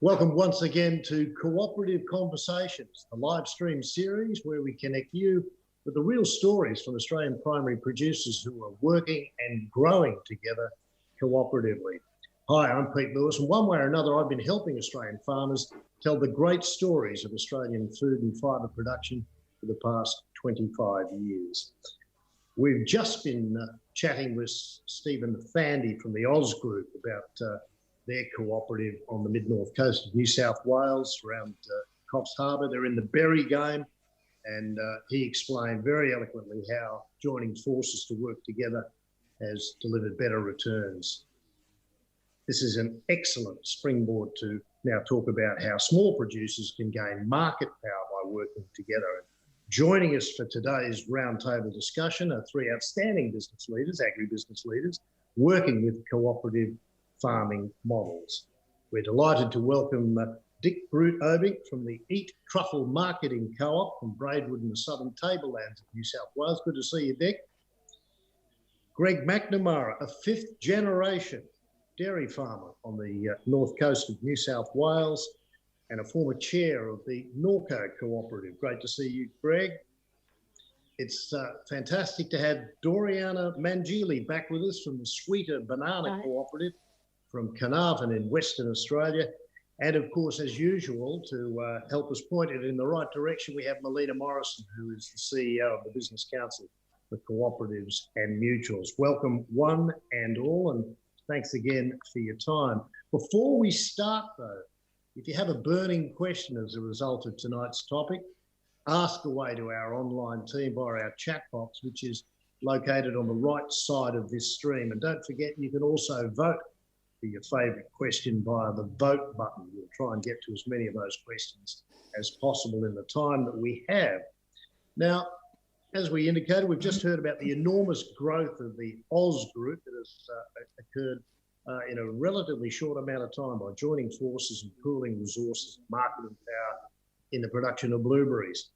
Welcome once again to Cooperative Conversations, the live stream series where we connect you with the real stories from Australian primary producers who are working and growing together cooperatively. Hi, I'm Pete Lewis, and one way or another I've been helping Australian farmers tell the great stories of Australian food and fibre production for the past 25 years. We've just been chatting with Stephen Fandy from the Oz Group about their cooperative on the mid-north coast of New South Wales around Coffs Harbour. They're in the berry game, and he explained very eloquently how joining forces to work together has delivered better returns. This is an excellent springboard to now talk about how small producers can gain market power by working together. Joining us for today's roundtable discussion are three outstanding business leaders, agribusiness leaders, working with cooperative farming models. We're delighted to welcome Dick Brute-Obing from the Eat Truffle Marketing Co-op from Braidwood in the southern tablelands of New South Wales. Good to see you, Dick. Greg McNamara, a fifth generation dairy farmer on the north coast of New South Wales and a former chair of the Norco co-operative. Great to see you, Greg. It's fantastic to have Doriana Mangili back with us from the Sweeter Banana Cooperative from Carnarvon in Western Australia. And of course, as usual, to help us point it in the right direction, we have Melina Morrison, who is the CEO of the Business Council for Cooperatives and Mutuals. Welcome one and all, and thanks again for your time. Before we start though, if you have a burning question as a result of tonight's topic, ask away to our online team via our chat box, which is located on the right side of this stream. And don't forget, you can also vote for your favourite question via the vote button. We'll try and get to as many of those questions as possible in the time that we have. Now, as we indicated, we've just heard about the enormous growth of the Oz Group that has occurred in a relatively short amount of time by joining forces and pooling resources and marketing power in the production of blueberries.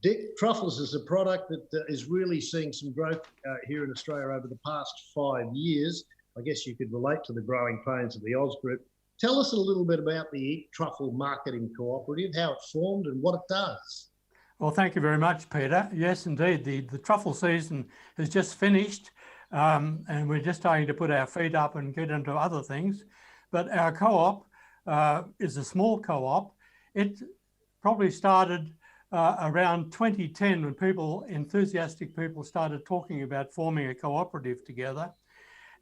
Dick, truffles is a product that is really seeing some growth here in Australia over the past 5 years. I guess you could relate to the growing pains of the Oz Group. Tell us a little bit about the Eat Truffle Marketing Cooperative, how it formed and what it does. Well, thank you very much, Peter. Yes, indeed, the truffle season has just finished and we're just starting to put our feet up and get into other things. But our co-op is a small co-op. It probably started around 2010 when enthusiastic people started talking about forming a cooperative together.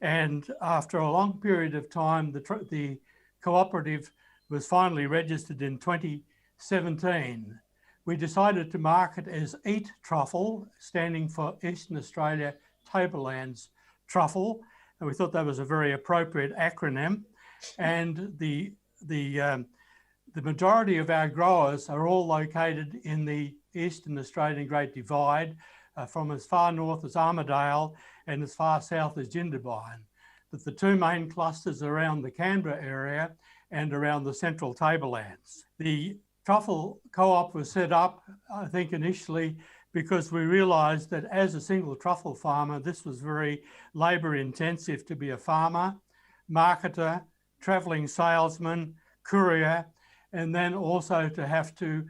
And after a long period of time, the cooperative was finally registered in 2017. We decided to market as Eat Truffle, standing for Eastern Australia Tablelands Truffle. And we thought that was a very appropriate acronym. And the majority of our growers are all located in the Eastern Australian Great Divide, from as far north as Armidale and as far south as Jindabyne. But the two main clusters are around the Canberra area and around the central tablelands. The truffle co-op was set up, I think, initially because we realised that as a single truffle farmer, this was very labour intensive to be a farmer, marketer, travelling salesman, courier, and then also to have to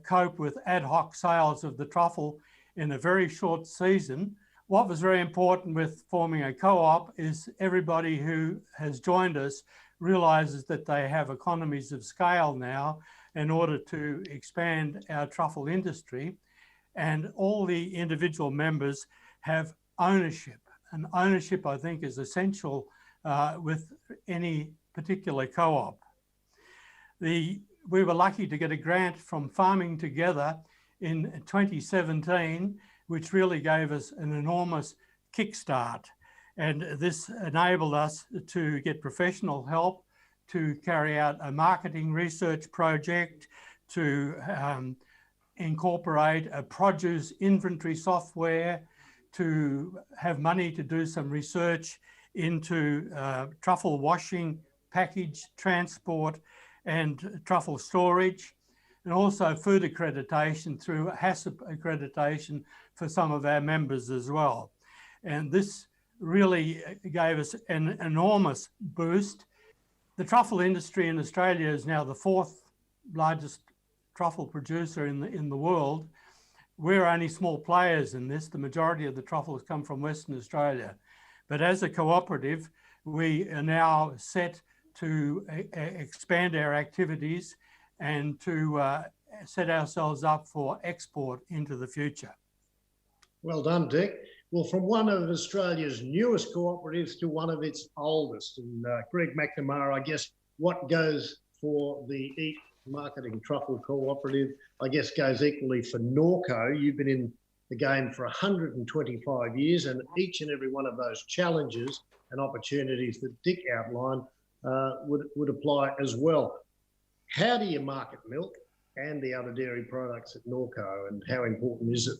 cope with ad hoc sales of the truffle in a very short season. What was very important with forming a co-op is everybody who has joined us realises that they have economies of scale now in order to expand our truffle industry, and all the individual members have ownership. And ownership, I think, is essential with any particular co-op. We were lucky to get a grant from Farming Together in 2017, which really gave us an enormous kickstart. And this enabled us to get professional help, to carry out a marketing research project, to incorporate a produce inventory software, to have money to do some research into truffle washing, package, transport, and truffle storage, and also food accreditation through HACCP accreditation for some of our members as well. And this really gave us an enormous boost. The truffle industry in Australia is now the fourth largest truffle producer in the world. We're only small players in this. The majority of the truffles come from Western Australia. But as a cooperative, we are now set to expand our activities and to set ourselves up for export into the future. Well done, Dick. Well, from one of Australia's newest cooperatives to one of its oldest, and Greg McNamara, I guess what goes for the Eat Marketing Truffle Cooperative, I guess goes equally for Norco. You've been in the game for 125 years, and each and every one of those challenges and opportunities that Dick outlined would apply as well. How do you market milk and the other dairy products at Norco, and how important is it?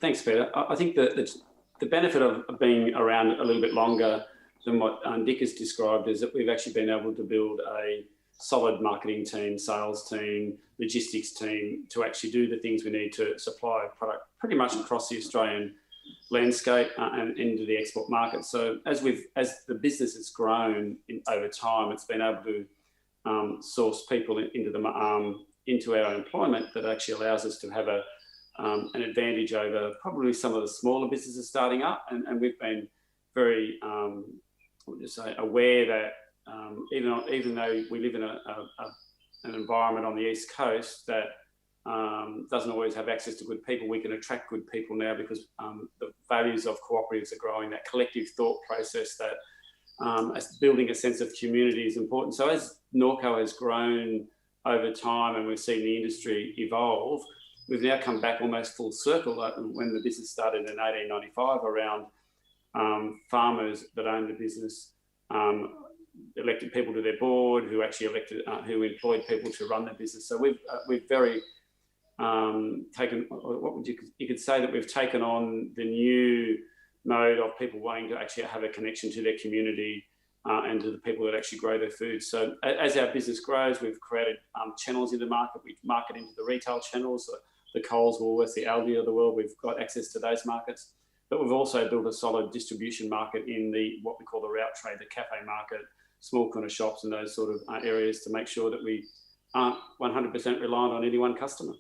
Thanks, Peter. I think that the benefit of being around a little bit longer than what Dick has described is that we've actually been able to build a solid marketing team, sales team, logistics team to actually do the things we need to supply product pretty much across the Australian landscape and into the export market. So as the business has grown over time, it's been able to source people into our employment that actually allows us to have an advantage over probably some of the smaller businesses starting up, and we've been very aware that even though we live in an environment on the East Coast that doesn't always have access to good people, we can attract good people now because the values of cooperatives are growing. That collective thought process, that building a sense of community is important. So as Norco has grown over time and we've seen the industry evolve, we've now come back almost full circle when the business started in 1895 around farmers that owned the business, elected people to their board, who actually who employed people to run the business. So we've very taken, you could say that we've taken on the new mode of people wanting to actually have a connection to their community and to the people that actually grow their food. So as our business grows, we've created channels in the market. We market into the retail channels, the Coles, Woolworths, the Aldi of the world. We've got access to those markets. But we've also built a solid distribution market in what we call the route trade, the cafe market, small corner shops and those sort of areas to make sure that we aren't 100% reliant on any one customer.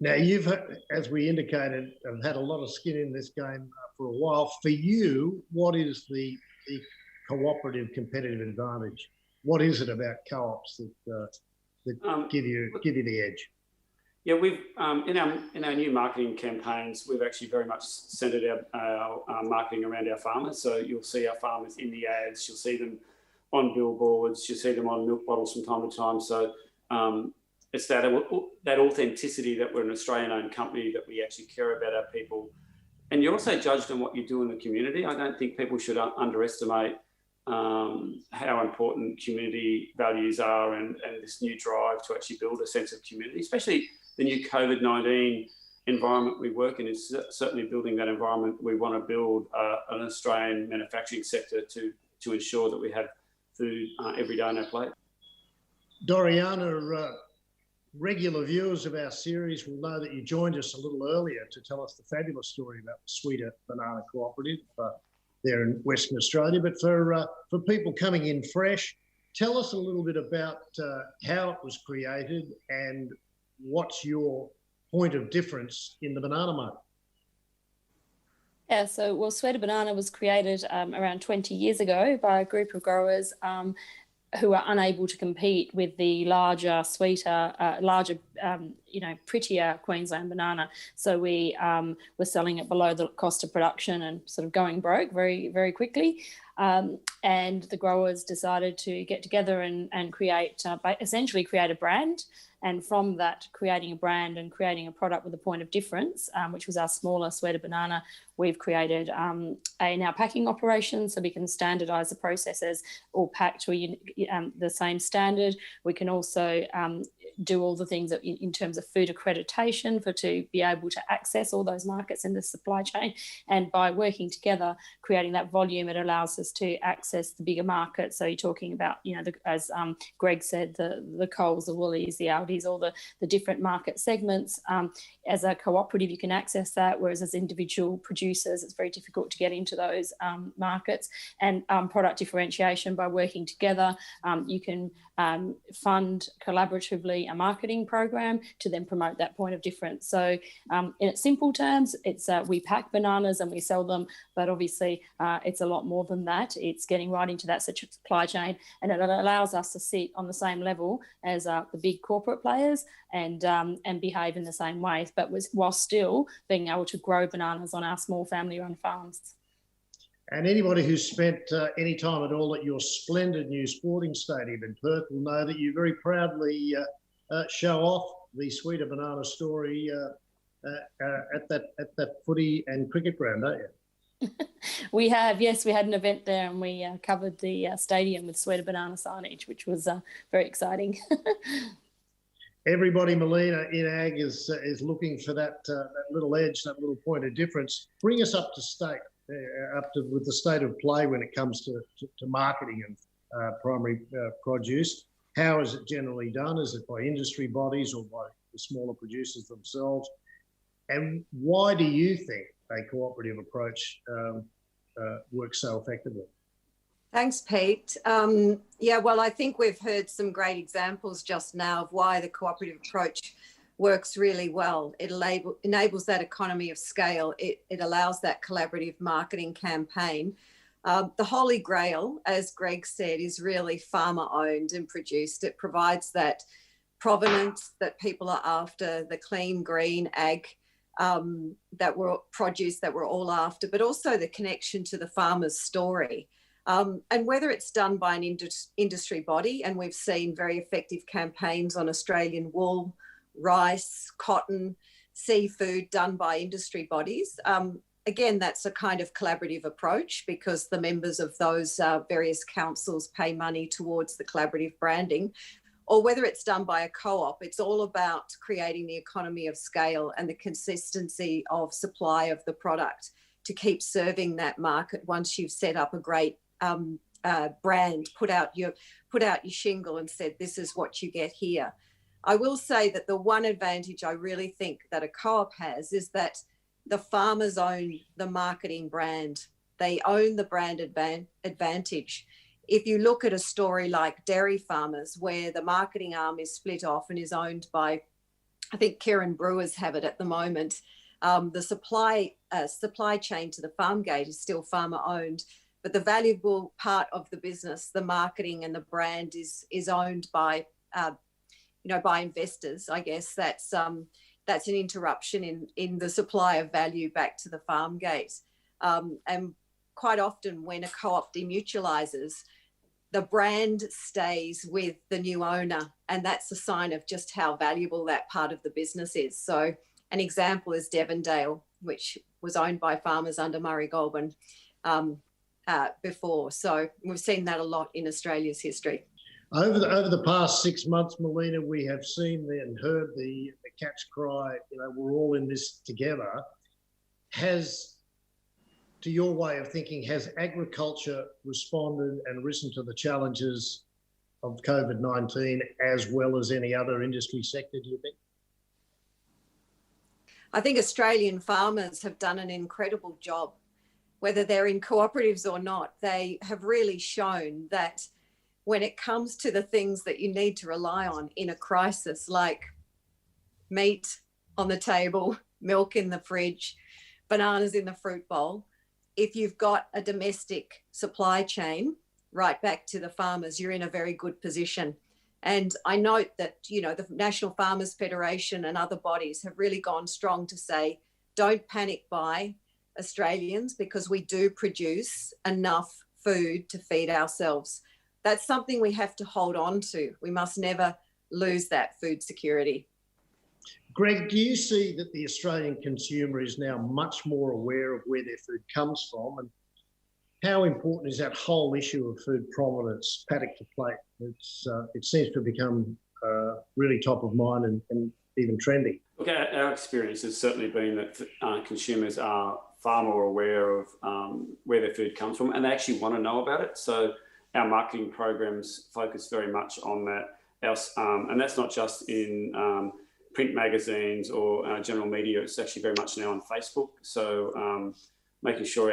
Now, you've, as we indicated, have had a lot of skin in this game for a while. For you, what is the cooperative competitive advantage? What is it about co-ops that give you the edge? Yeah, we've in our new marketing campaigns, we've actually very much centred our marketing around our farmers. So you'll see our farmers in the ads, you'll see them on billboards, you'll see them on milk bottles from time to time. So it's that authenticity that we're an Australian-owned company, that we actually care about our people. And you're also judged on what you do in the community. I don't think people should underestimate how important community values are and this new drive to actually build a sense of community, especially the new COVID-19 environment we work in is certainly building that environment. We want to build an Australian manufacturing sector to ensure that we have food every day on our plate. Doriana, regular viewers of our series will know that you joined us a little earlier to tell us the fabulous story about the Sweeter Banana Cooperative there in Western Australia. But for people coming in fresh, tell us a little bit about how it was created and what's your point of difference in the banana market. Yeah, so Sweeter Banana was created around 20 years ago by a group of growers who are unable to compete with the larger, sweeter, prettier Queensland banana. So we were selling it below the cost of production and sort of going broke very, very quickly. And the growers decided to get together and essentially create a brand. And from that, creating a brand and creating a product with a point of difference, which was our smaller Sweeter Banana, we've created our packing operation so we can standardise the processes, all packed to the same standard. We can also do all the things that in terms of food accreditation to be able to access all those markets in the supply chain. And by working together, creating that volume, it allows us to access the bigger markets. So you're talking about, as Greg said, the Coles, the Woolies, the Aldis, all the different market segments. As a cooperative, you can access that, whereas as individual producers, it's very difficult to get into those markets. And product differentiation, by working together, you can fund collaboratively a marketing program to then promote that point of difference. So in its simple terms, it's we pack bananas and we sell them, but obviously it's a lot more than that. It's getting right into that supply chain, and it allows us to sit on the same level as the big corporate players and behave in the same way, but while still being able to grow bananas on our small family-run farms. And anybody who's spent any time at all at your splendid new sporting stadium in Perth will know that you very proudly show off the Sweeter Banana story at that footy and cricket ground, don't you? We have, yes, we had an event there, and we covered the stadium with Sweeter Banana signage, which was very exciting. Everybody, Melina, in ag is looking for that little edge, that little point of difference. Bring us up to state, with the state of play when it comes to marketing of primary produce. How is it generally done? Is it by industry bodies or by the smaller producers themselves? And why do you think a cooperative approach works so effectively? Thanks, Pete. Yeah, well, I think we've heard some great examples just now of why the cooperative approach works really well. It enables that economy of scale. It allows that collaborative marketing campaign. The holy grail, as Greg said, is really farmer owned and produced. It provides that provenance that people are after, the clean, green ag produce that we're all after, but also the connection to the farmer's story. And whether it's done by an industry body, and we've seen very effective campaigns on Australian wool, rice, cotton, seafood done by industry bodies. Again, that's a kind of collaborative approach because the members of those various councils pay money towards the collaborative branding. Or whether it's done by a co-op, it's all about creating the economy of scale and the consistency of supply of the product to keep serving that market once you've set up a great brand, put out your shingle and said, this is what you get here. I will say that the one advantage I really think that a co-op has is that the farmers own the marketing brand. They own the brand advantage. If you look at a story like dairy farmers, where the marketing arm is split off and is owned by, I think Kirin Brewers have it at the moment, the supply chain to the farm gate is still farmer owned, but the valuable part of the business, the marketing and the brand, is owned by by investors. I guess that's an interruption in the supply of value back to the farm gate. And quite often when a co-op demutualises, the brand stays with the new owner, and that's a sign of just how valuable that part of the business is. So an example is Devondale, which was owned by farmers under Murray Goulburn before. So we've seen that a lot in Australia's history. Over the past 6 months, Melina, we have seen and heard the cat's cry, we're all in this together. To your way of thinking, has agriculture responded and risen to the challenges of COVID-19 as well as any other industry sector, do you think? I think Australian farmers have done an incredible job. Whether they're in cooperatives or not, they have really shown that when it comes to the things that you need to rely on in a crisis, like meat on the table, milk in the fridge, bananas in the fruit bowl, if you've got a domestic supply chain right back to the farmers, you're in a very good position. And I note that, the National Farmers Federation and other bodies have really gone strong to say, don't panic buy Australians, because we do produce enough food to feed ourselves. That's something we have to hold on to. We must never lose that food security. Greg, do you see that the Australian consumer is now much more aware of where their food comes from, and how important is that whole issue of food provenance, paddock to plate? It seems to have become really top of mind and even trendy. Look, our experience has certainly been that consumers are far more aware of where their food comes from, and they actually want to know about it. So our marketing programs focus very much on that. And that's not just in print magazines or general media. It's actually very much now on Facebook. So making sure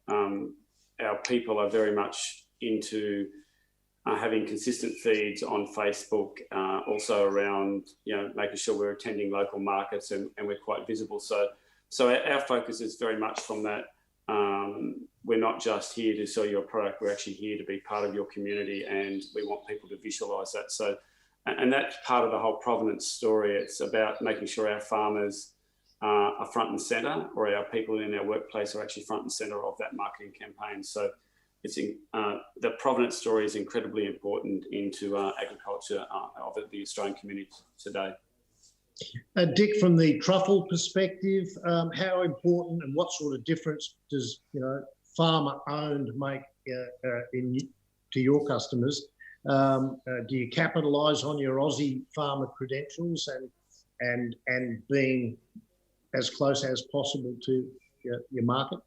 our people are very much into having consistent feeds on Facebook, also around, making sure we're attending local markets and we're quite visible. So our focus is very much from that. We're not just here to sell you a product, we're actually here to be part of your community, and we want people to visualise that. So, and that's part of the whole provenance story. It's about making sure our farmers are front and centre, or our people in our workplace are actually front and centre of that marketing campaign. So it's the provenance story is incredibly important into agriculture of the Australian community today. Dick, from the truffle perspective, how important and what sort of difference does farmer-owned make to your customers? Do you capitalise on your Aussie farmer credentials and being as close as possible to your market?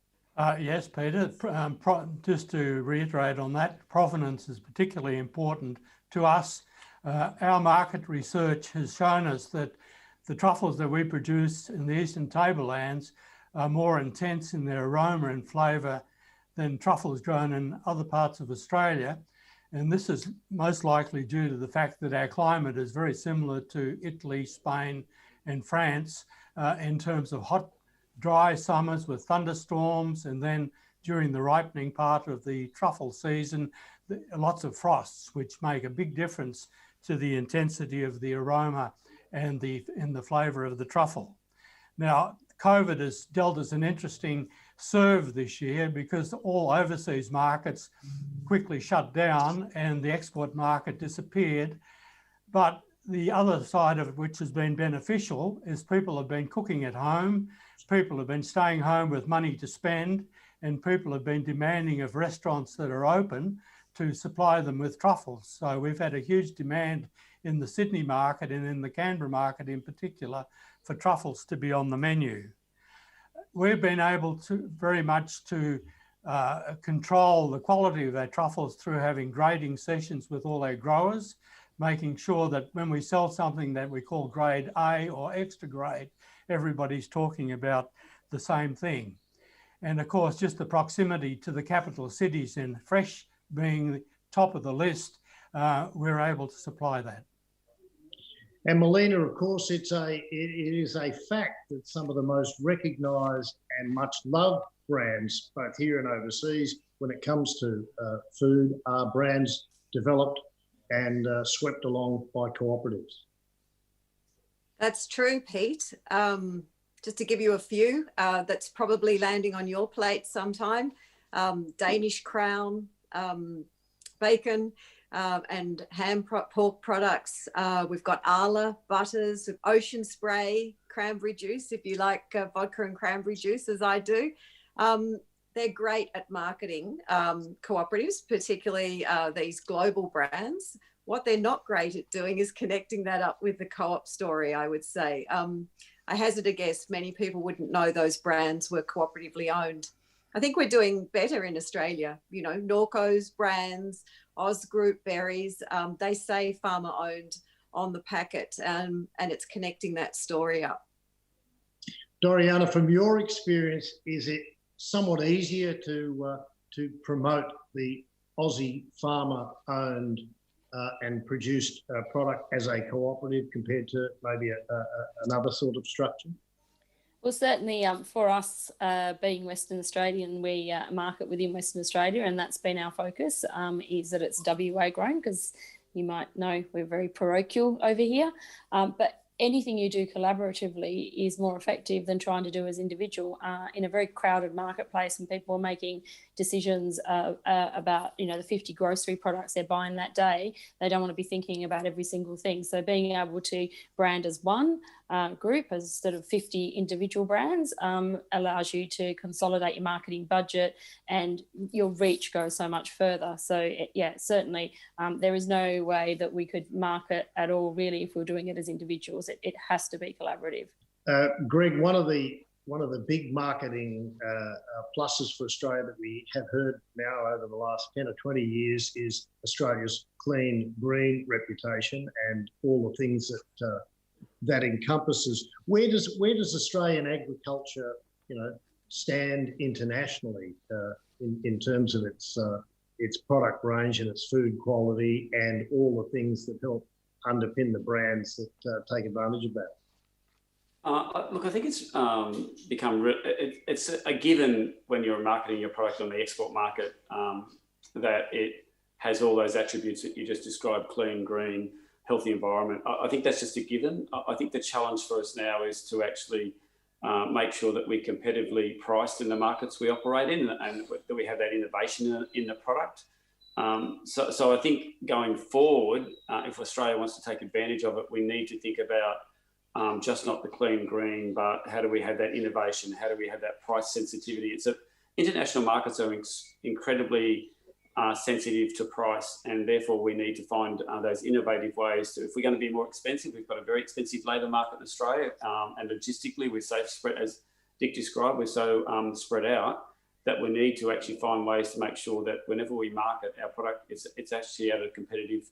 Yes, Peter. Just to reiterate on that, provenance is particularly important to us. Our market research has shown us that the truffles that we produce in the Eastern Tablelands are more intense in their aroma and flavour than truffles grown in other parts of Australia. And this is most likely due to the fact that our climate is very similar to Italy, Spain and France in terms of hot, dry summers with thunderstorms, and then during the ripening part of the truffle season, lots of frosts, which make a big difference to the intensity of the aroma and the flavour of the truffle. Now, COVID has dealt us an interesting serve this year because all overseas markets quickly shut down and the export market disappeared. But the other side of it, which has been beneficial, is people have been cooking at home, people have been staying home with money to spend, and people have been demanding of restaurants that are open to supply them with truffles. So we've had a huge demand in the Sydney market and in the Canberra market in particular for truffles to be on the menu. We've been able to very much to control the quality of our truffles through having grading sessions with all our growers, making sure that when we sell something that we call grade A or extra grade, everybody's talking about the same thing. And of course, just the proximity to the capital cities and fresh being the top of the list, we're able to supply that. And Melina, of course, it is a fact that some of the most recognised and much loved brands, both here and overseas, when it comes to food, are brands developed and swept along by cooperatives. That's true, Pete. Just to give you a few, that's probably landing on your plate sometime. Danish Crown, bacon, and ham pork products. We've got Arla butters, Ocean Spray, cranberry juice, if you like vodka and cranberry juice, as I do. They're great at marketing, cooperatives, particularly these global brands. What they're not great at doing is connecting that up with the co-op story, I would say. I hazard a guess many people wouldn't know those brands were cooperatively owned. I think we're doing better in Australia. Norco's brands, Oz Group berries, they say farmer owned on the packet, and it's connecting that story up. Doriana, from your experience, is it somewhat easier to promote the Aussie farmer owned and produced product as a cooperative compared to maybe another sort of structure? Well, certainly for us, being Western Australian, we market within Western Australia, and that's been our focus, is that it's WA grown, because you might know we're very parochial over here. But anything you do collaboratively is more effective than trying to do as individual in a very crowded marketplace, and people are making decisions about, you know, the 50 grocery products they're buying that day. They don't want to be thinking about every single thing. So being able to brand as one group, as sort of 50 individual brands, allows you to consolidate your marketing budget, and your reach goes so much further. So yeah, certainly there is no way that we could market at all really if we're doing it as individuals. It has to be collaborative. Greg, one of the big marketing pluses for Australia that we have heard now over the last 10 or 20 years is Australia's clean, green reputation and all the things that that encompasses. Where does Australian agriculture, you know, stand internationally in terms of its product range and its food quality and all the things that help underpin the brands that take advantage of that? Look, I think it's it's a given when you're marketing your product on the export market that it has all those attributes that you just described: clean, green, healthy environment. I think that's just a given. I think the challenge for us now is to actually make sure that we're competitively priced in the markets we operate in, and that we have that innovation in the product. So I think going forward, if Australia wants to take advantage of it, we need to think about just not the clean green, but how do we have that innovation? How do we have that price sensitivity? International markets are incredibly sensitive to price, and therefore we need to find those innovative ways to, if we're going to be more expensive, we've got a very expensive labour market in Australia, and logistically we're so spread, as Dick described, we're so spread out that we need to actually find ways to make sure that whenever we market our product, it's actually at a competitive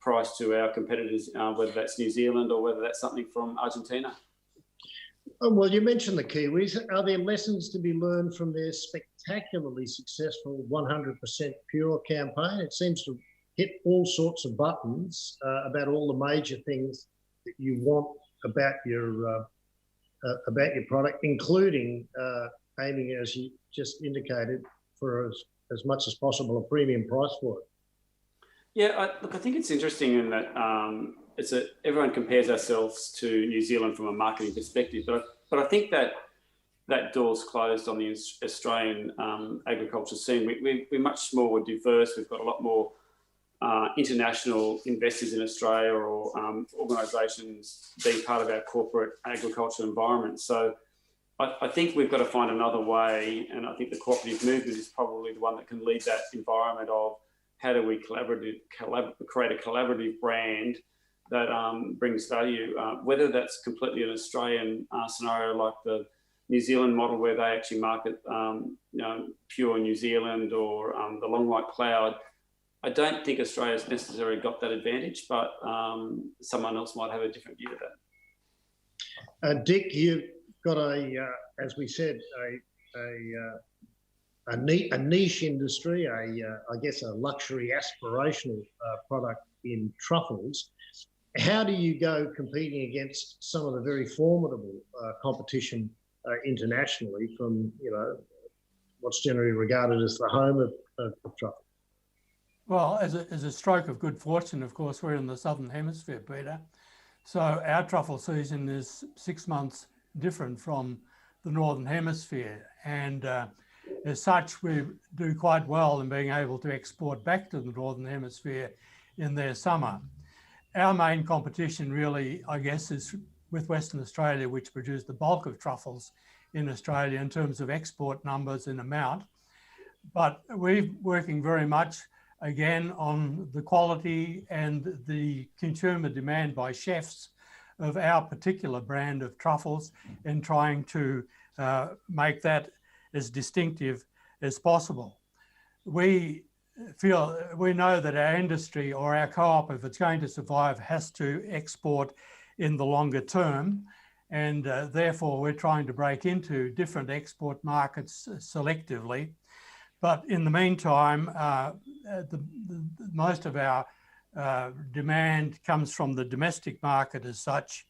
price to our competitors, whether that's New Zealand or whether that's something from Argentina. Oh, well, you mentioned the Kiwis. Are there lessons to be learned from their spectacularly successful 100% Pure campaign? It seems to hit all sorts of buttons about all the major things that you want about your product, including aiming, as you just indicated, for as much as possible a premium price for it. Yeah, look, I think it's interesting in that everyone compares ourselves to New Zealand from a marketing perspective, but I think that door's closed on the Australian agriculture scene. We're much more diverse. We've got a lot more international investors in Australia, or organisations being part of our corporate agriculture environment. So I think we've got to find another way, and I think the cooperative movement is probably the one that can lead that environment of how do we create a collaborative brand that brings value, whether that's completely an Australian scenario like the New Zealand model where they actually market Pure New Zealand, or the long white cloud. I don't think Australia's necessarily got that advantage, but someone else might have a different view of that. Dick, you've got as we said, a niche industry, I guess a luxury aspirational product in truffles. How do you go competing against some of the very formidable competition internationally from, you know, what's generally regarded as the home of truffle? Well, as a stroke of good fortune, of course, we're in the Southern Hemisphere, Peter. So our truffle season is 6 months different from the Northern Hemisphere. And as such, we do quite well in being able to export back to the Northern Hemisphere in their summer. Our main competition really, I guess, is with Western Australia, which produce the bulk of truffles in Australia in terms of export numbers and amount. But we're working very much, again, on the quality and the consumer demand by chefs of our particular brand of truffles, and trying to make that as distinctive as possible. We know that our industry, or our co-op, if it's going to survive, has to export in the longer term, and therefore we're trying to break into different export markets selectively. But in the meantime, most of our demand comes from the domestic market as such.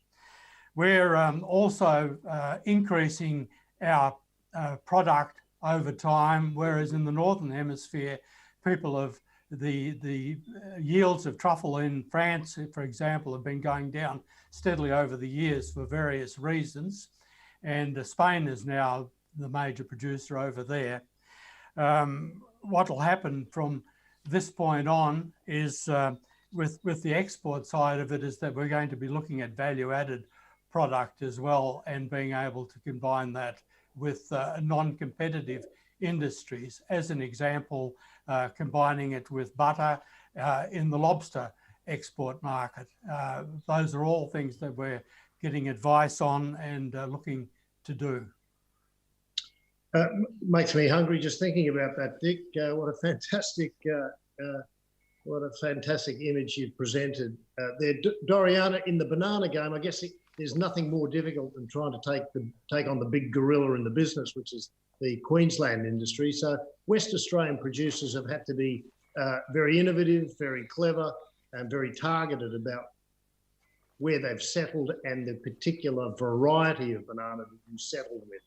We're also increasing our product over time, whereas in the Northern Hemisphere, the yields of truffle in France, for example, have been going down steadily over the years for various reasons. And Spain is now the major producer over there. what will happen from this point on is with the export side of it is that we're going to be looking at value-added product as well and being able to combine that with non-competitive industries. As an example, combining it with butter in the lobster export market. Those are all things that we're getting advice on and looking to do. Makes me hungry just thinking about that, Dick. What a fantastic image you've presented there. Doriana, in the banana game, I guess there's nothing more difficult than trying to take on the big gorilla in the business, which is the Queensland industry. So West Australian producers have had to be very innovative, very clever, and very targeted about where they've settled and the particular variety of banana that you settled with.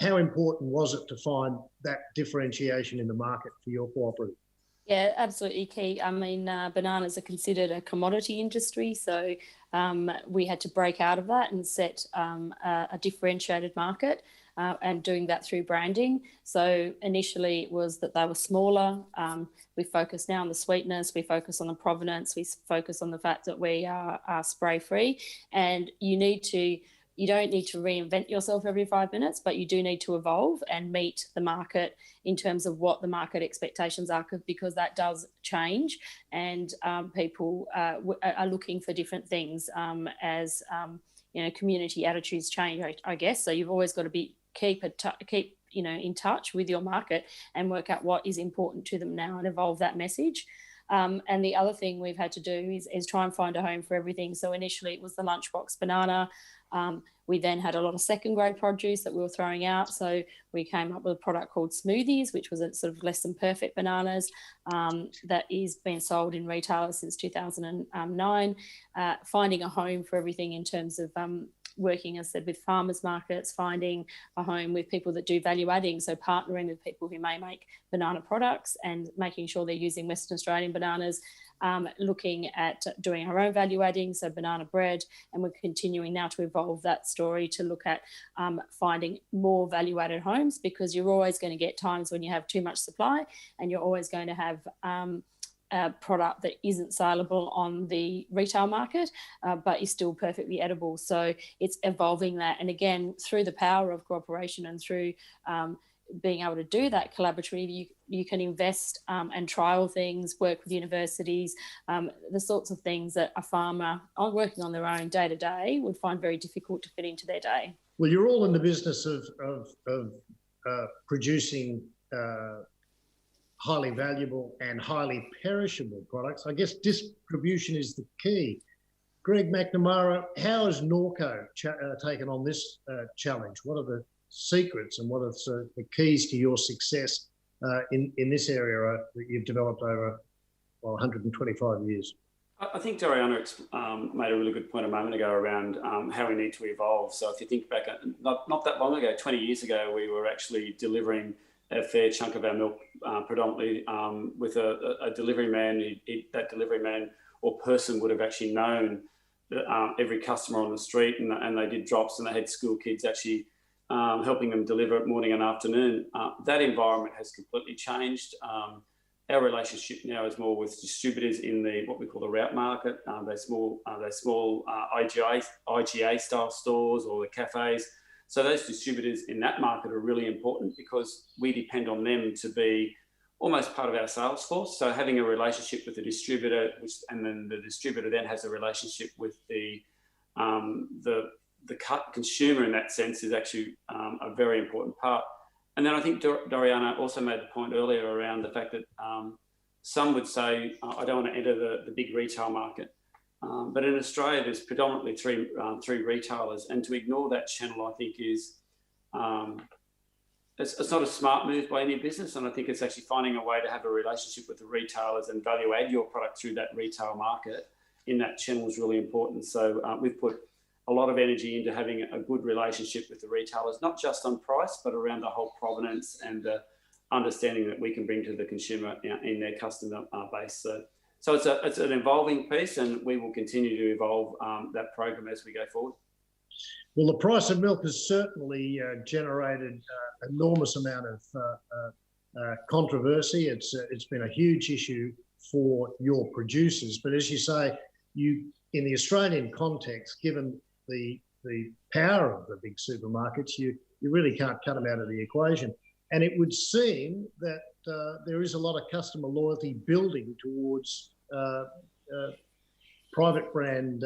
How important was it to find that differentiation in the market for your cooperative? Yeah, absolutely key. I mean, bananas are considered a commodity industry, so we had to break out of that and set a differentiated market and doing that through branding. So initially it was that they were smaller. We focus now on the sweetness, we focus on the provenance, we focus on the fact that we are spray-free, and you don't need to reinvent yourself every 5 minutes, but you do need to evolve and meet the market in terms of what the market expectations are, because that does change, and people are looking for different things as community attitudes change, I guess. So you've always got to keep in touch with your market and work out what is important to them now and evolve that message. And the other thing we've had to do is try and find a home for everything. So initially it was the lunchbox banana. We then had a lot of second grade produce that we were throwing out. So we came up with a product called Smoothies, which was a sort of less than perfect bananas that is being sold in retailers since 2009. Finding a home for everything in terms of working, as I said, with farmers markets, finding a home with people that do value adding. So partnering with people who may make banana products and making sure they're using Western Australian bananas. Looking at doing our own value adding, so banana bread, and we're continuing now to evolve that story to look at finding more value added homes, because you're always going to get times when you have too much supply and you're always going to have a product that isn't saleable on the retail market, but is still perfectly edible. So it's evolving that. And again, through the power of cooperation and through being able to do that collaboratively, you can invest and trial things, work with universities, the sorts of things that a farmer working on their own day to day would find very difficult to fit into their day. Well, you're all in the business of producing highly valuable and highly perishable products. I guess distribution is the key. Greg McNamara, how has Norco taken on this challenge? What are the secrets and what are the keys to your success in this area that you've developed over 125 years? I think Doriana made a really good point a moment ago around how we need to evolve. So if you think back, not that long ago, 20 years ago, we were actually delivering a fair chunk of our milk predominantly with a delivery man. That delivery man or person would have actually known every customer on the street, and they did drops, and they had school kids actually helping them deliver it morning and afternoon. That environment has completely changed. Our relationship now is more with distributors in what we call the route market. They're small IGA style stores or the cafes. So those distributors in that market are really important because we depend on them to be almost part of our sales force. So having a relationship with the distributor, and then the distributor then has a relationship with the consumer in that sense, is actually a very important part. And then I think Doriana also made the point earlier around the fact that some would say, I don't want to enter the big retail market. But in Australia, there's predominantly three retailers, and to ignore that channel, I think is it's not a smart move by any business. And I think it's actually finding a way to have a relationship with the retailers and value add your product through that retail market in that channel is really important. So we've put a lot of energy into having a good relationship with the retailers, not just on price, but around the whole provenance and understanding that we can bring to the consumer in their customer base. So it's an evolving piece, and we will continue to evolve that program as we go forward. Well, the price of milk has certainly generated enormous amount of controversy. It's been a huge issue for your producers. But as you say, in the Australian context, given the power of the big supermarkets, you really can't cut them out of the equation. And it would seem that there is a lot of customer loyalty building towards private brand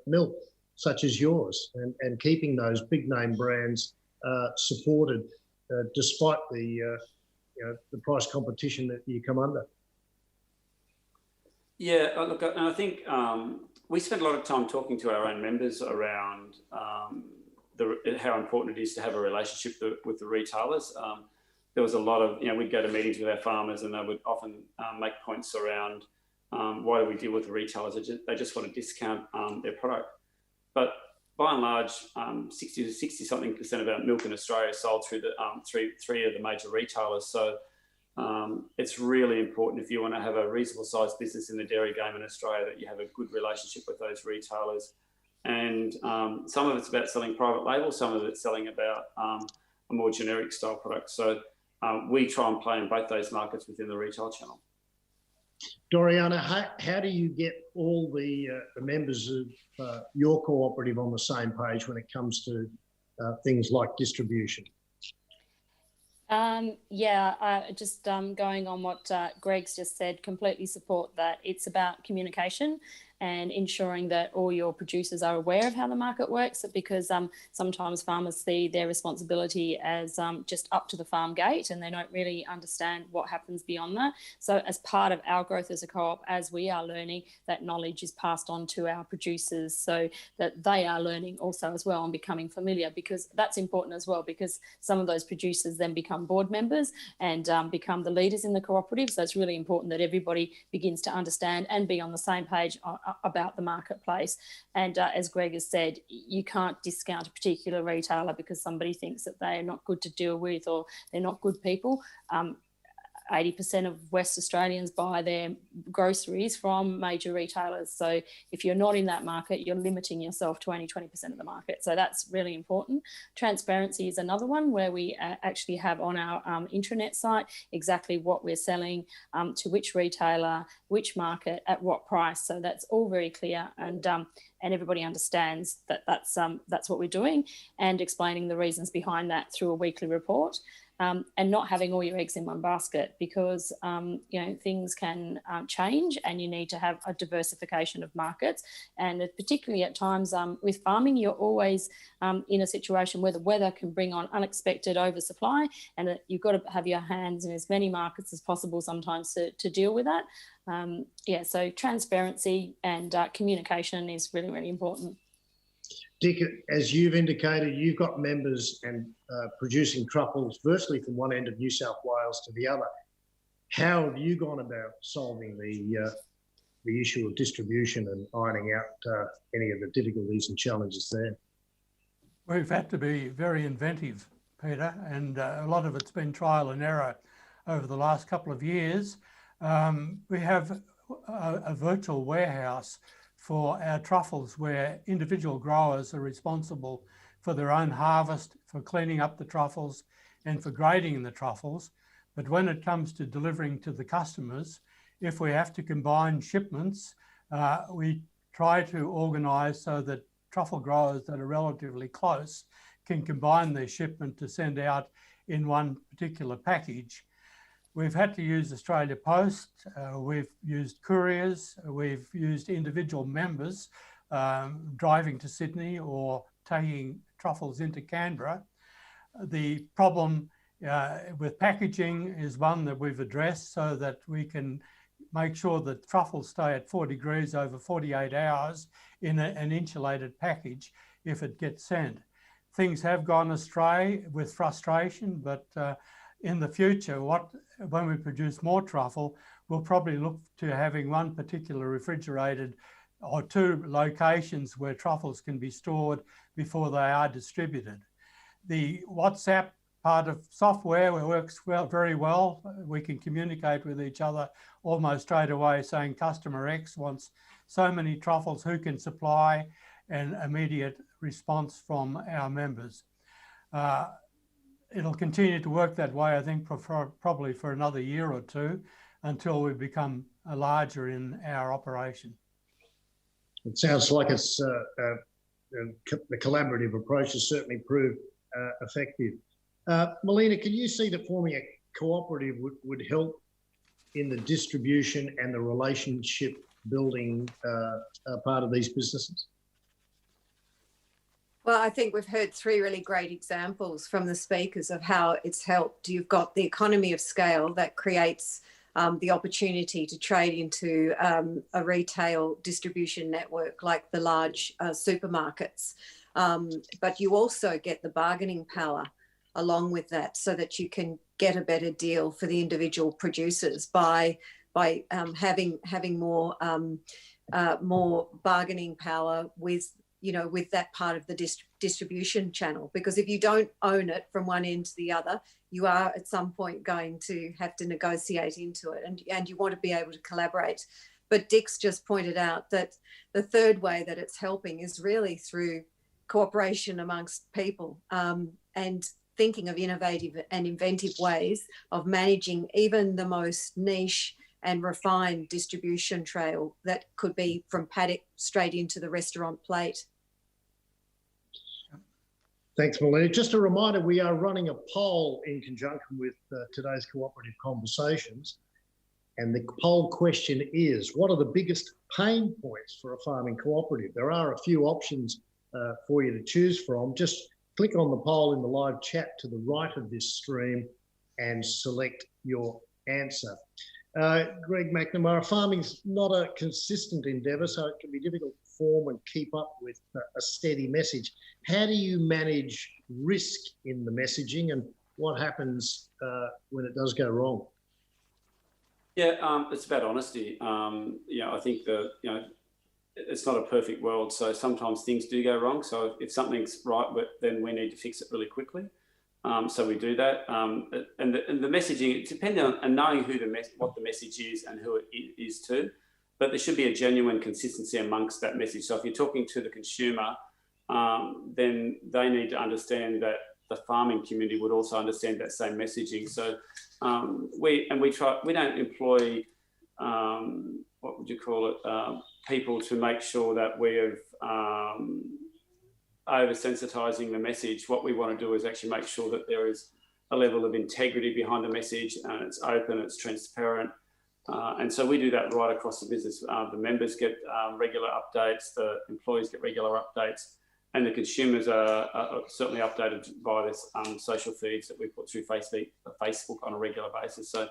milk, such as yours, and keeping those big name brands supported despite the price competition that you come under. Yeah, look, and I think we spend a lot of time talking to our own members around how important it is to have a relationship with the retailers. There was a lot of, we'd go to meetings with our farmers and they would often make points around why do we deal with the retailers? They just want to discount their product. But by and large, 60 to 60-something% of our milk in Australia is sold through the three of the major retailers. So it's really important if you want to have a reasonable sized business in the dairy game in Australia that you have a good relationship with those retailers. And some of it's about selling private label, some of it's selling about a more generic style product. So we try and play in both those markets within the retail channel. Doriana, how do you get all the members of your cooperative on the same page when it comes to things like distribution? Just going on what Greg's just said, completely support that. It's about communication and ensuring that all your producers are aware of how the market works, because sometimes farmers see their responsibility as just up to the farm gate and they don't really understand what happens beyond that. So as part of our growth as a co-op, as we are learning, that knowledge is passed on to our producers so that they are learning also as well and becoming familiar, because that's important as well, because some of those producers then become board members and become the leaders in the cooperative. So it's really important that everybody begins to understand and be on the same page about the marketplace. And as Greg has said, you can't discount a particular retailer because somebody thinks that they are not good to deal with or they're not good people. 80% of West Australians buy their groceries from major retailers. So if you're not in that market, you're limiting yourself to only 20% of the market. So that's really important. Transparency is another one where we actually have on our intranet site exactly what we're selling to which retailer, which market, at what price. So that's all very clear, and everybody understands that that's what we're doing, and explaining the reasons behind that through a weekly report. And not having all your eggs in one basket, because things can change and you need to have a diversification of markets. And particularly at times with farming, you're always in a situation where the weather can bring on unexpected oversupply, and you've got to have your hands in as many markets as possible sometimes to deal with that. So transparency and communication is really, really important. Dick, as you've indicated, you've got members and producing truffles virtually from one end of New South Wales to the other. How have you gone about solving the issue of distribution and ironing out any of the difficulties and challenges there? We've had to be very inventive, Peter, and a lot of it's been trial and error over the last couple of years. We have a virtual warehouse for our truffles where individual growers are responsible for their own harvest, for cleaning up the truffles and for grading the truffles. But when it comes to delivering to the customers, if we have to combine shipments, we try to organise so that truffle growers that are relatively close can combine their shipment to send out in one particular package. We've had to use Australia Post, we've used couriers, we've used individual members driving to Sydney or taking truffles into Canberra. The problem with packaging is one that we've addressed so that we can make sure that truffles stay at 4 degrees over 48 hours in an insulated package if it gets sent. Things have gone astray with frustration, but in the future, when we produce more truffle, we'll probably look to having one particular refrigerated or two locations where truffles can be stored before they are distributed. The WhatsApp part of software works very well. We can communicate with each other almost straight away, saying customer X wants so many truffles, who can supply, and immediate response from our members. it'll continue to work that way, I think, probably for another year or two until we become larger in our operation. It sounds like it's the collaborative approach has certainly proved effective. Melina, can you see that forming a cooperative would help in the distribution and the relationship building part of these businesses? Well, I think we've heard three really great examples from the speakers of how it's helped. You've got the economy of scale that creates the opportunity to trade into a retail distribution network like the large supermarkets. But you also get the bargaining power along with that, so that you can get a better deal for the individual producers by having more bargaining power with that part of the distribution channel. Because if you don't own it from one end to the other, you are at some point going to have to negotiate into it, and you want to be able to collaborate. But Dick's just pointed out that the third way that it's helping is really through cooperation amongst people, and thinking of innovative and inventive ways of managing even the most niche and refined distribution trail that could be from paddock straight into the restaurant plate. Thanks, Melina. Just a reminder, we are running a poll in conjunction with today's cooperative conversations. And the poll question is, what are the biggest pain points for a farming cooperative? There are a few options for you to choose from. Just click on the poll in the live chat to the right of this stream and select your answer. Greg McNamara, farming's not a consistent endeavour, so it can be difficult to form and keep up with a steady message. How do you manage risk in the messaging, and what happens when it does go wrong? Yeah, it's about honesty. I think that, it's not a perfect world, so sometimes things do go wrong. So if something's right, then we need to fix it really quickly. So we do that, and the messaging, depending on and knowing what the message is and who it is to, but there should be a genuine consistency amongst that message. So if you're talking to the consumer, then they need to understand that the farming community would also understand that same messaging. So we don't employ what would you call it, people to make sure that we're over-sensitising the message. What we want to do is actually make sure that there is a level of integrity behind the message, and it's open, it's transparent. And so we do that right across the business. The members get regular updates, the employees get regular updates, and the consumers are certainly updated by this social feeds that we put through Facebook on a regular basis. So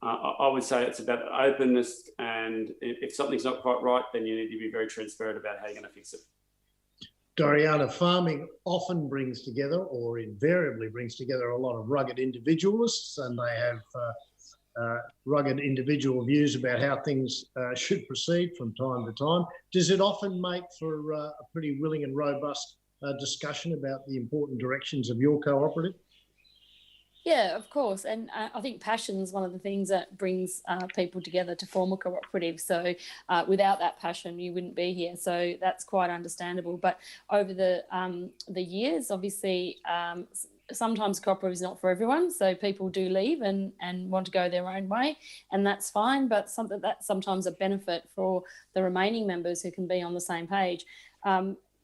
I would say it's about openness, and if something's not quite right, then you need to be very transparent about how you're going to fix it. Doriana, farming often brings together, or invariably brings together, a lot of rugged individualists, and they have rugged individual views about how things should proceed from time to time. Does it often make for a pretty willing and robust discussion about the important directions of your cooperative? Yeah, of course. And I think passion is one of the things that brings people together to form a cooperative. So without that passion, you wouldn't be here. So that's quite understandable. But over the years, obviously, sometimes cooperative is not for everyone. So people do leave and want to go their own way, and that's fine. But that's sometimes a benefit for the remaining members who can be on the same page.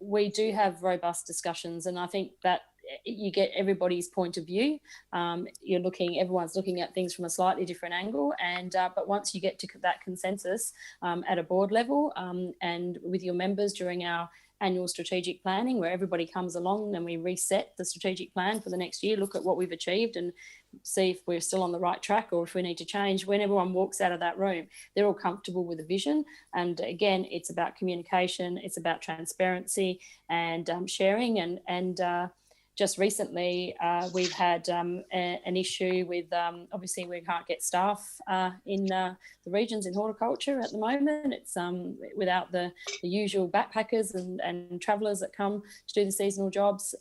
We do have robust discussions, and I think that you get everybody's point of view. Everyone's looking at things from a slightly different angle, and but once you get to that consensus at a board level and with your members during our annual strategic planning, where everybody comes along and we reset the strategic plan for the next year, look at what we've achieved and see if we're still on the right track or if we need to change. When everyone walks out of that room, they're all comfortable with the vision. And again, it's about communication, it's about transparency and sharing. And just recently, we've had an issue with, obviously we can't get staff in the regions in horticulture at the moment. It's without the usual backpackers and travellers that come to do the seasonal jobs.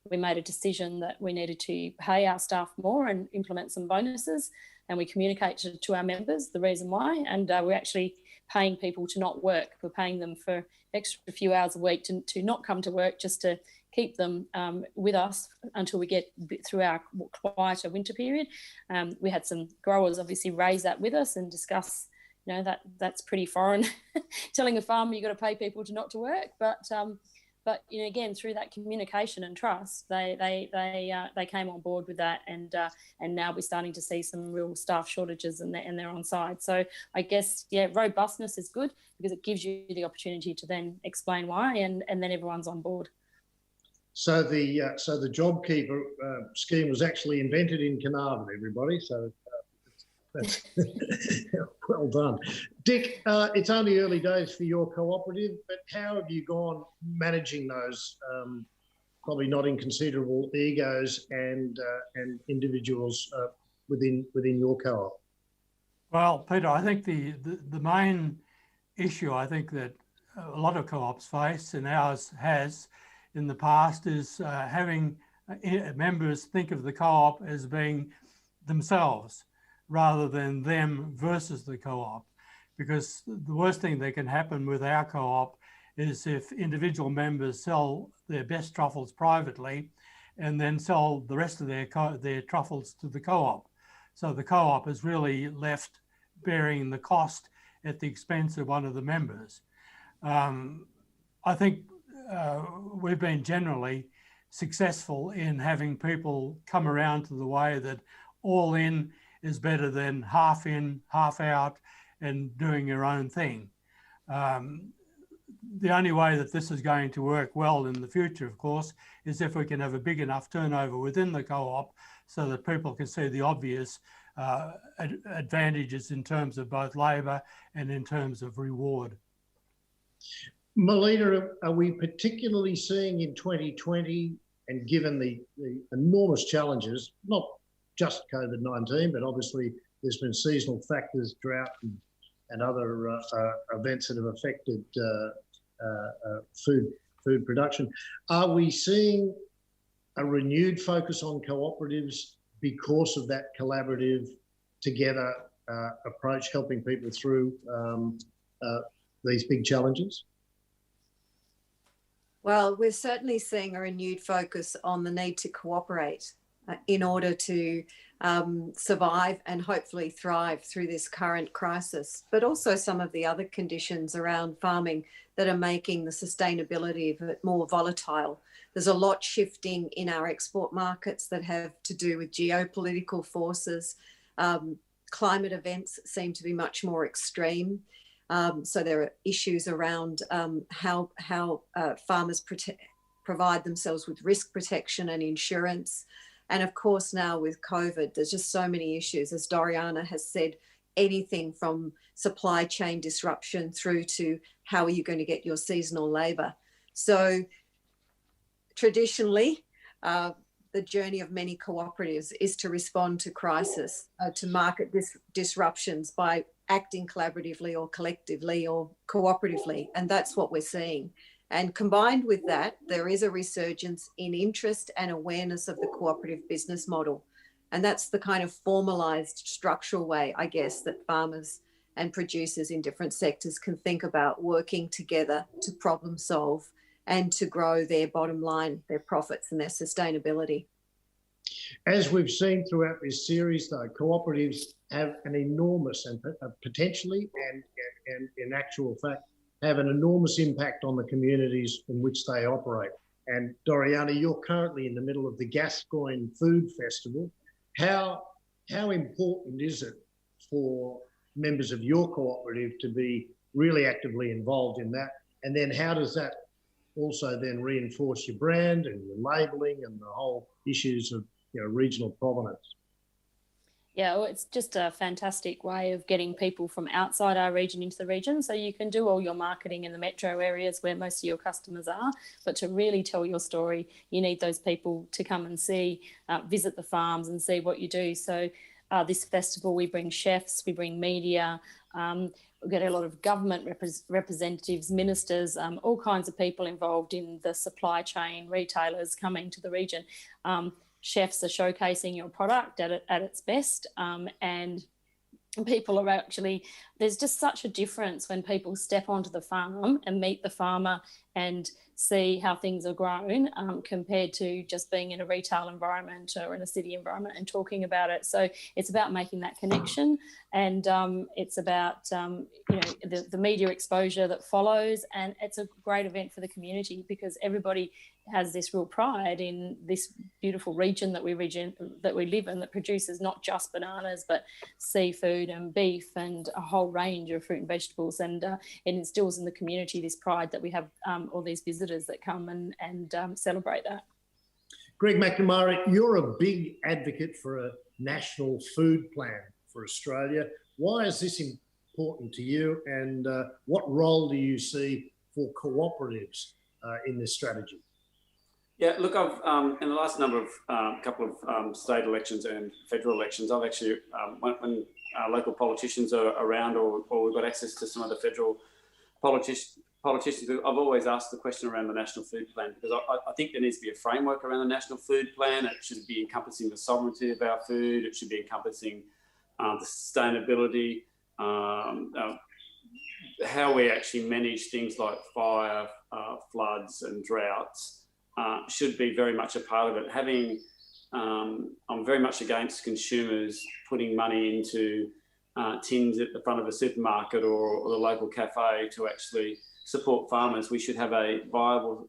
We made a decision that we needed to pay our staff more and implement some bonuses. and we communicate to our members the reason why, and we're actually paying people to not work. We're paying them for extra few hours a week to not come to work, just to keep them with us until we get through our quieter winter period. We had some growers obviously raise that with us and discuss, you know, that's pretty foreign, telling a farmer you've got to pay people to not to work. But you know, again, through that communication and trust, they came on board with that, and now we're starting to see some real staff shortages, and they're on side. So I guess, yeah, robustness is good because it gives you the opportunity to then explain why, and then everyone's on board. So the JobKeeper scheme was actually invented in Carnarvon, everybody. So that's well done. Dick, it's only early days for your cooperative, but how have you gone managing those probably not inconsiderable egos and individuals within your co-op? Well, Peter, I think the main issue I think that a lot of co-ops face, and ours has in the past, is having members think of the co-op as being themselves rather than them versus the co-op. Because the worst thing that can happen with our co-op is if individual members sell their best truffles privately and then sell the rest of their truffles to the co-op. So the co-op is really left bearing the cost at the expense of one of the members. I think we've been generally successful in having people come around to the way that all in is better than half in, half out, and doing your own thing. The only way that this is going to work well in the future, of course, is if we can have a big enough turnover within the co-op so that people can see the obvious advantages in terms of both labour and in terms of reward. Melina, are we particularly seeing in 2020, and given the enormous challenges, not just COVID-19, but obviously there's been seasonal factors, drought and other events that have affected food production. Are we seeing a renewed focus on cooperatives because of that collaborative together approach, helping people through these big challenges? Well, we're certainly seeing a renewed focus on the need to cooperate in order to survive and hopefully thrive through this current crisis, but also some of the other conditions around farming that are making the sustainability of it more volatile. There's a lot shifting in our export markets that have to do with geopolitical forces. Climate events seem to be much more extreme. So there are issues around how farmers provide themselves with risk protection and insurance. And of course, now with COVID, there's just so many issues. As Doriana has said, anything from supply chain disruption through to how are you going to get your seasonal labour. So traditionally, the journey of many cooperatives is to respond to crisis, to market disruptions by acting collaboratively or collectively or cooperatively. And that's what we're seeing. And combined with that, there is a resurgence in interest and awareness of the cooperative business model. And that's the kind of formalised structural way, I guess, that farmers and producers in different sectors can think about working together to problem solve and to grow their bottom line, their profits and their sustainability. As we've seen throughout this series, though, cooperatives have an enormous and potentially and in actual fact have an enormous impact on the communities in which they operate. And Doriana, you're currently in the middle of the Gascoyne Food Festival. How important is it for members of your cooperative to be really actively involved in that? And then how does that also then reinforce your brand and your labelling and the whole issues of regional provenance? Yeah, well, it's just a fantastic way of getting people from outside our region into the region. So you can do all your marketing in the metro areas where most of your customers are, but to really tell your story, you need those people to come and see, visit the farms and see what you do. So this festival, we bring chefs, we bring media, we get a lot of government representatives, ministers, all kinds of people involved in the supply chain, retailers coming to the region. chefs are showcasing your product at its best, and people are actually, there's just such a difference when people step onto the farm and meet the farmer and see how things are grown, compared to just being in a retail environment or in a city environment and talking about it. So it's about making that connection, and it's about the media exposure that follows, and it's a great event for the community because everybody has this real pride in this beautiful region that we live in, that produces not just bananas but seafood and beef and a whole range of fruit and vegetables, and it instills in the community this pride that we have all these visitors that come and celebrate that. Greg McNamara, you're a big advocate for a national food plan for Australia. Why is this important to you, and what role do you see for cooperatives in this strategy? Yeah, look, I've in the last number of couple of state elections and federal elections, I've actually, when local politicians are around, or we've got access to some of the federal politicians, I've always asked the question around the national food plan, because I think there needs to be a framework around the national food plan. It should be encompassing the sovereignty of our food. It should be encompassing the sustainability, how we actually manage things like fire, floods and droughts. Should be very much a part of it. I'm very much against consumers putting money into tins at the front of a supermarket or the local cafe to actually support farmers. We should have a viable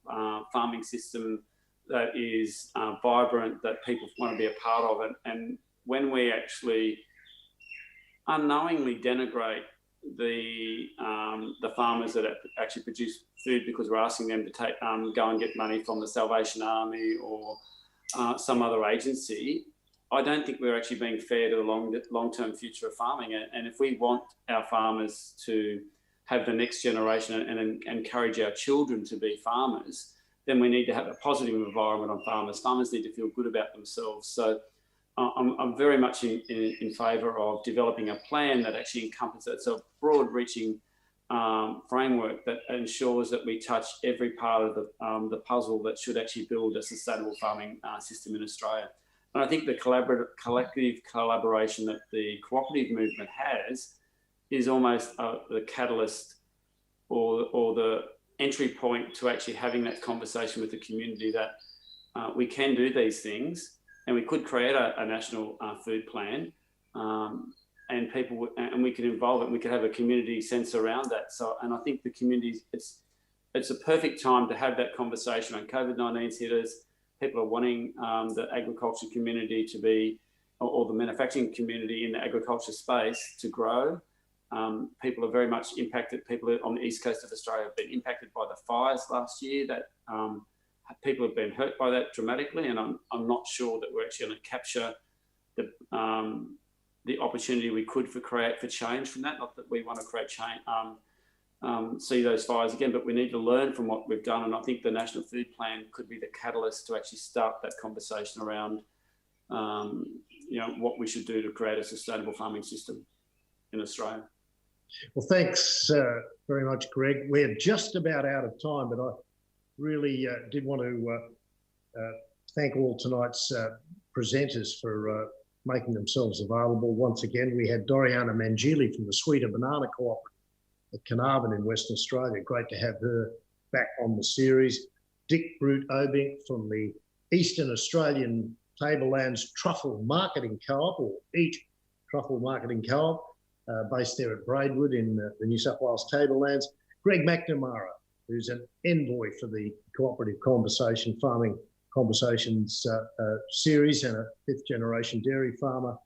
farming system that is vibrant, that people want to be a part of it. And when we actually unknowingly denigrate the farmers that actually produce food because we're asking them to take go and get money from the Salvation Army or some other agency, I don't think we're actually being fair to the long-term future of farming. And if we want our farmers to have the next generation and encourage our children to be farmers, then we need to have a positive environment on farmers. Farmers need to feel good about themselves. So I'm very much in favour of developing a plan that actually encompasses a broad-reaching framework that ensures that we touch every part of the puzzle that should actually build a sustainable farming system in Australia. And I think the collective collaboration that the cooperative movement has is almost the catalyst or the entry point to actually having that conversation with the community that we can do these things, and we could create a national food plan, and we can involve it, and we could have a community sense around that. So, and I think the communities, it's a perfect time to have that conversation. When COVID-19's hit us, people are wanting the agriculture community to be, or the manufacturing community in the agriculture space to grow. People are very much impacted. People on the east coast of Australia have been impacted by the fires last year. That people have been hurt by that dramatically, and I'm not sure that we're actually going to capture the opportunity we could create change from that. Not that we want to create change, see those fires again, but we need to learn from what we've done. And I think the National Food Plan could be the catalyst to actually start that conversation around, what we should do to create a sustainable farming system in Australia. Well, thanks very much, Greg. We're just about out of time, but I really did want to thank all tonight's presenters for making themselves available. Once again, we had Doriana Mangili from the Sweeter Banana Co-operative at Carnarvon in Western Australia. Great to have her back on the series. Dick Brute-Obink from the Eastern Australian Tablelands Truffle Marketing Co-op, or EAT Truffle Marketing Co-op, based there at Braidwood in the New South Wales Tablelands. Greg McNamara, who's an envoy for the Cooperative Farming Conversations series, and a fifth generation dairy farmer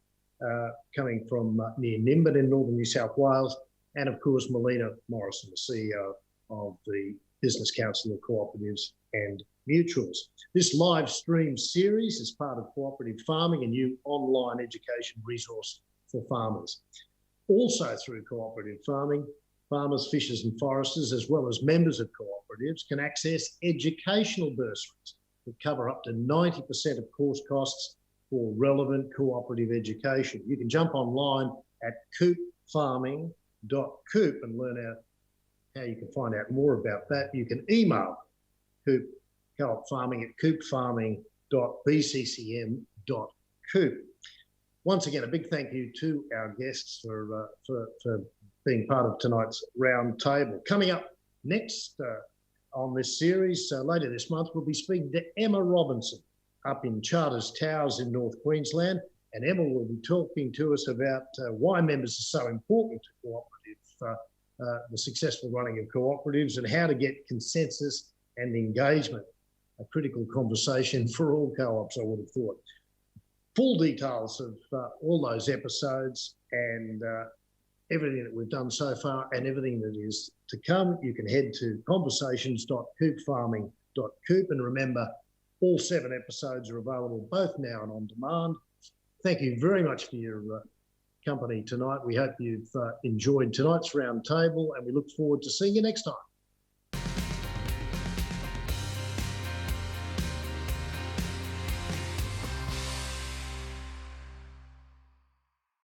coming from near Nimbin in northern New South Wales. And of course, Melina Morrison, the CEO of the Business Council of Cooperatives and Mutuals. This live stream series is part of Cooperative Farming, a new online education resource for farmers. Also through Cooperative Farming, farmers, fishers and foresters, as well as members of cooperatives, can access educational bursaries that cover up to 90% of course costs for relevant cooperative education. You can jump online at coopfarming.coop and learn out how you can find out more about that. You can email Co-op Farming at coopfarming www.bccm.coop. Once again, a big thank you to our guests for being part of tonight's roundtable. Coming up next on this series, later this month, we'll be speaking to Emma Robinson up in Charters Towers in North Queensland. And Emma will be talking to us about why members are so important to cooperative, the successful running of cooperatives, and how to get consensus and engagement, a critical conversation for all co-ops, I would have thought. Full details of all those episodes and everything that we've done so far and everything that is to come, you can head to conversations.coopfarming.coop. And remember, all 7 episodes are available both now and on demand. Thank you very much for your company tonight. We hope you've enjoyed tonight's roundtable, and we look forward to seeing you next time.